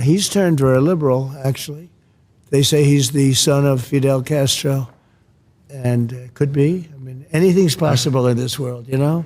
He's turned very liberal, actually. They say he's the son of Fidel Castro, and could be. I mean, anything's possible in this world, you know?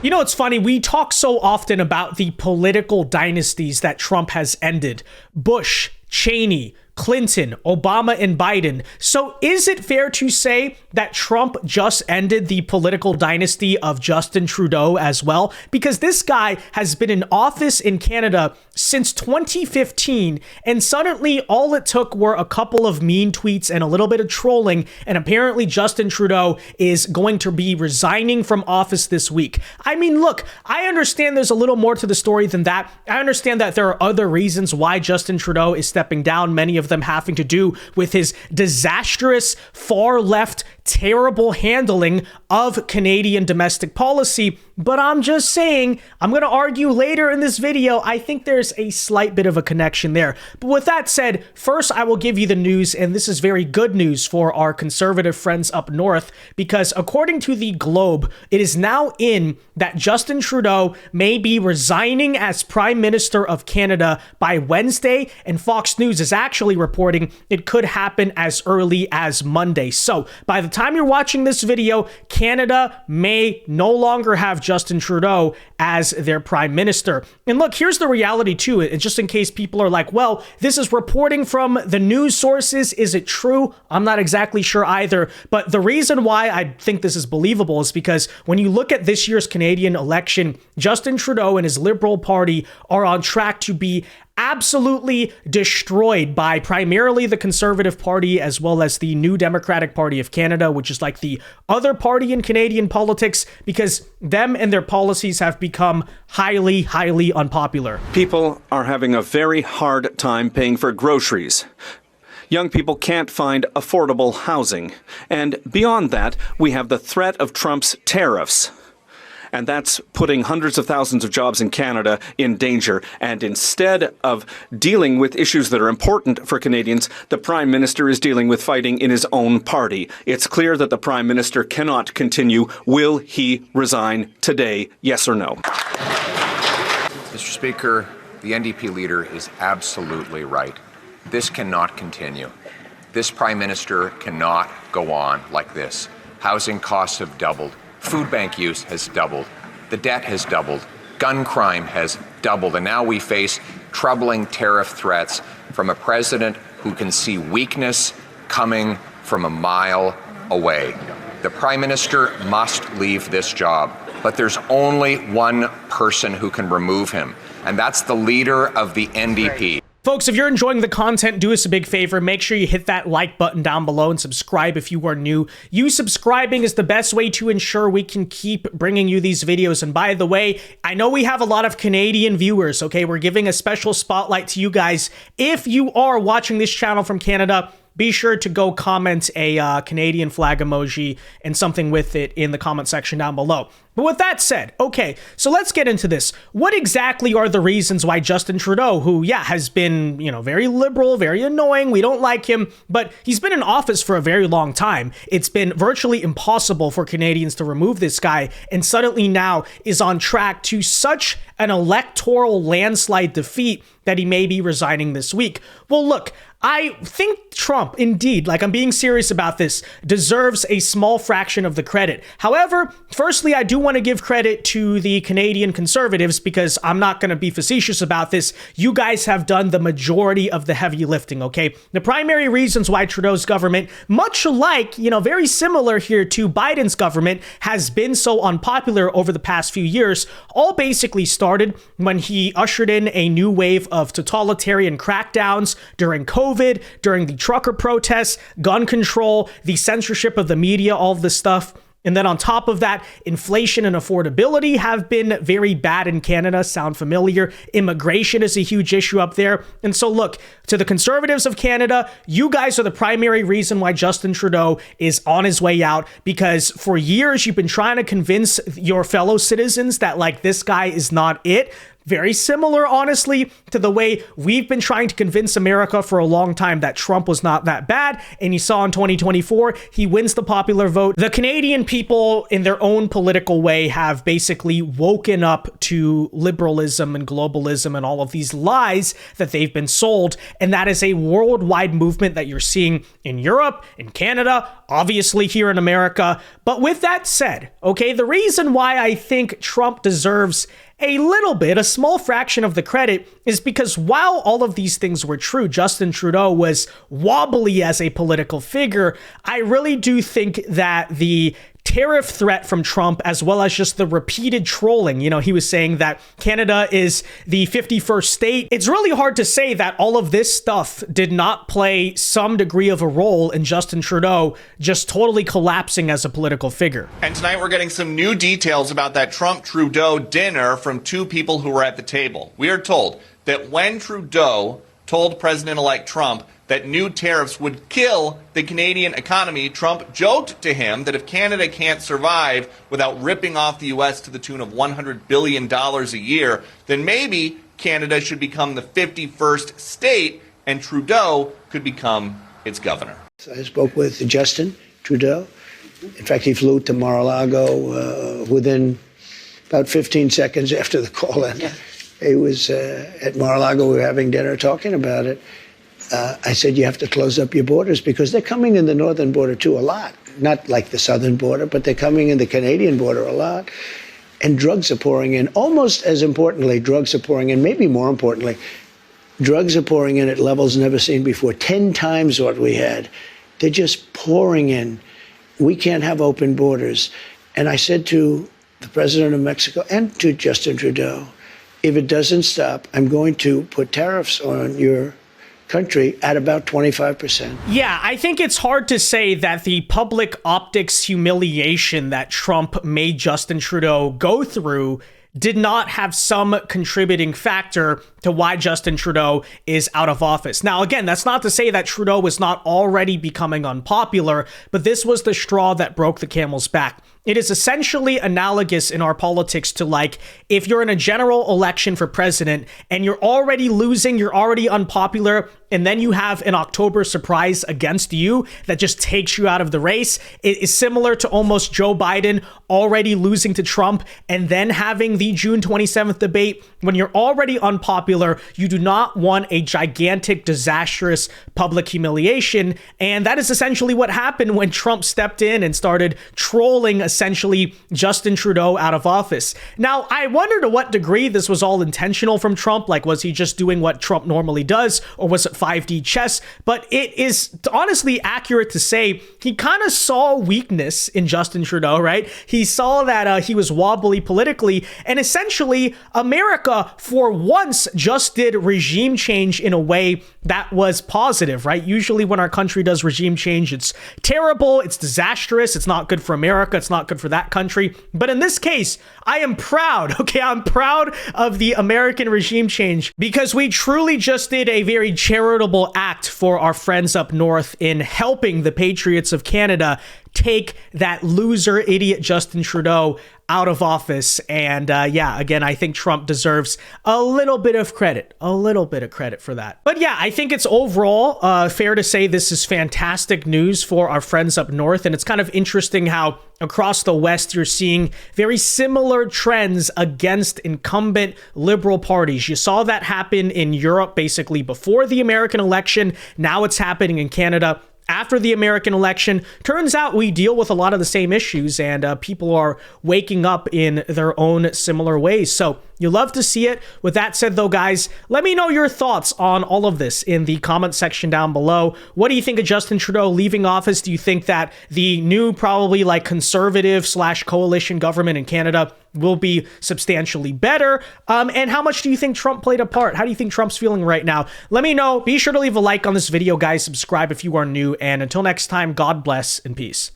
You know, it's funny, we talk so often about the political dynasties that Trump has ended. Bush, Cheney, Clinton, Obama, and Biden. So is it fair to say that Trump just ended the political dynasty of Justin Trudeau as well? Because this guy has been in office in Canada since 2015, and suddenly all it took were a couple of mean tweets and a little bit of trolling, and apparently Justin Trudeau is going to be resigning from office this week. I mean, look, I understand there's a little more to the story than that. I understand that there are other reasons why Justin Trudeau is stepping down, many of them having to do with his disastrous, far-left, terrible handling of Canadian domestic policy. But I'm just saying, I'm going to argue later in this video, I think there's a slight bit of a connection there. But with that said, first I will give you the news, and this is very good news for our conservative friends up north, because according to the Globe, it is now in that Justin Trudeau may be resigning as Prime Minister of Canada by Wednesday, and Fox News is actually reporting it could happen as early as Monday. So by the time you're watching this video, Canada may no longer have Justin Trudeau as their prime minister. And look, here's the reality to it. And just in case people are like, well, this is reporting from the news sources. Is it true? I'm not exactly sure either. But the reason why I think this is believable is because when you look at this year's Canadian election, Justin Trudeau and his Liberal Party are on track to be absolutely destroyed by primarily the Conservative Party as well as the New Democratic Party of Canada, which is like the other party in Canadian politics, because them and their policies have become highly, highly unpopular. People are having a very hard time paying for groceries. Young people can't find affordable housing. And beyond that, we have the threat of Trump's tariffs. And that's putting hundreds of thousands of jobs in Canada in danger. And instead of dealing with issues that are important for Canadians, the Prime Minister is dealing with fighting in his own party. It's clear that the Prime Minister cannot continue. Will he resign today? Yes or no? Mr. Speaker, the NDP leader is absolutely right. This cannot continue. This Prime Minister cannot go on like this. Housing costs have doubled. Food bank use has doubled. The debt has doubled. Gun crime has doubled. And now we face troubling tariff threats from a president who can see weakness coming from a mile away. The Prime Minister must leave this job, but there's only one person who can remove him, and that's the leader of the NDP. Folks, if you're enjoying the content, do us a big favor. Make sure you hit that like button down below and subscribe if you are new. You subscribing is the best way to ensure we can keep bringing you these videos. And by the way, I know we have a lot of Canadian viewers, okay? We're giving a special spotlight to you guys. If you are watching this channel from Canada, be sure to go comment a Canadian flag emoji and something with it in the comment section down below. But with that said, okay, so let's get into this. What exactly are the reasons why Justin Trudeau, who, yeah, has been, very liberal, very annoying, we don't like him, but he's been in office for a very long time. It's been virtually impossible for Canadians to remove this guy, and suddenly now is on track to such an electoral landslide defeat that he may be resigning this week. Well, look, I think Trump, indeed, like I'm being serious about this, deserves a small fraction of the credit. However, firstly, I do want to give credit to the Canadian Conservatives because I'm not going to be facetious about this. You guys have done the majority of the heavy lifting, okay? The primary reasons why Trudeau's government, much like, very similar here to Biden's government, has been so unpopular over the past few years, all basically started when he ushered in a new wave of totalitarian crackdowns during COVID, during the trucker protests, gun control, the censorship of the media, all of this stuff. And then on top of that, inflation and affordability have been very bad in Canada. Sound familiar? Immigration is a huge issue up there. And so look, to the Conservatives of Canada, you guys are the primary reason why Justin Trudeau is on his way out, because for years you've been trying to convince your fellow citizens that this guy is not it. Very similar, honestly, to the way we've been trying to convince America for a long time that Trump was not that bad. And you saw in 2024, he wins the popular vote. The Canadian people, in their own political way, have basically woken up to liberalism and globalism and all of these lies that they've been sold. And that is a worldwide movement that you're seeing in Europe, in Canada, obviously here in America. But with that said, okay, the reason why I think Trump deserves a little bit, a small fraction of the credit, is because while all of these things were true, Justin Trudeau was wobbly as a political figure. I really do think that the tariff threat from Trump, as well as just the repeated trolling, he was saying that Canada is the 51st state. It's really hard to say that all of this stuff did not play some degree of a role in Justin Trudeau just totally collapsing as a political figure. And tonight we're getting some new details about that Trump-Trudeau dinner from two people who were at the table. We are told that when Trudeau told President-elect Trump that new tariffs would kill the Canadian economy, Trump joked to him that if Canada can't survive without ripping off the U.S. to the tune of $100 billion a year, then maybe Canada should become the 51st state and Trudeau could become its governor. I spoke with Justin Trudeau. In fact, he flew to Mar-a-Lago within about 15 seconds after the call ended. He was at Mar-a-Lago. We were having dinner talking about it. I said, you have to close up your borders because they're coming in the northern border too a lot. Not like the southern border, but they're coming in the Canadian border a lot. And drugs are pouring in. Almost as importantly, drugs are pouring in, maybe more importantly, drugs are pouring in at levels never seen before, 10 times what we had. They're just pouring in. We can't have open borders. And I said to the president of Mexico and to Justin Trudeau, if it doesn't stop, I'm going to put tariffs on your country at about 25%. Yeah, I think it's hard to say that the public optics humiliation that Trump made Justin Trudeau go through did not have some contributing factor to why Justin Trudeau is out of office. Now, again, that's not to say that Trudeau was not already becoming unpopular, but this was the straw that broke the camel's back. It is essentially analogous in our politics to, like, if you're in a general election for president and you're already losing, you're already unpopular, and then you have an October surprise against you that just takes you out of the race. It is similar to almost Joe Biden already losing to Trump and then having the June 27th debate. When you're already unpopular, you do not want a gigantic, disastrous public humiliation. And that is essentially what happened when Trump stepped in and started trolling essentially Justin Trudeau out of office. Now, I wonder to what degree this was all intentional from Trump. Like, was he just doing what Trump normally does, or was it 5D chess? But it is honestly accurate to say he kind of saw weakness in Justin Trudeau, right? He saw that he was wobbly politically, and essentially America for once just did regime change in a way that was positive, right? Usually when our country does regime change, it's terrible, it's disastrous, it's not good for America, it's not good for that country. But in this case, I am proud, okay? I'm proud of the American regime change because we truly just did a very charitable act for our friends up north in helping the patriots of Canada take that loser idiot Justin Trudeau out of office. And yeah, again, I think Trump deserves a little bit of credit for that. But yeah, I think it's overall fair to say this is fantastic news for our friends up north. And it's kind of interesting how across the West, you're seeing very similar trends against incumbent liberal parties. You saw that happen in Europe basically before the American election. Now it's happening in Canada after the American election. Turns out we deal with a lot of the same issues, and people are waking up in their own similar ways. So you love to see it. With that said, though, guys, let me know your thoughts on all of this in the comment section down below. What do you think of Justin Trudeau leaving office? Do you think that the new, probably like conservative / coalition government in Canada will be substantially better? And how much do you think Trump played a part? How do you think Trump's feeling right now? Let me know. Be sure to leave a like on this video, guys. Subscribe if you are new. And until next time, God bless and peace.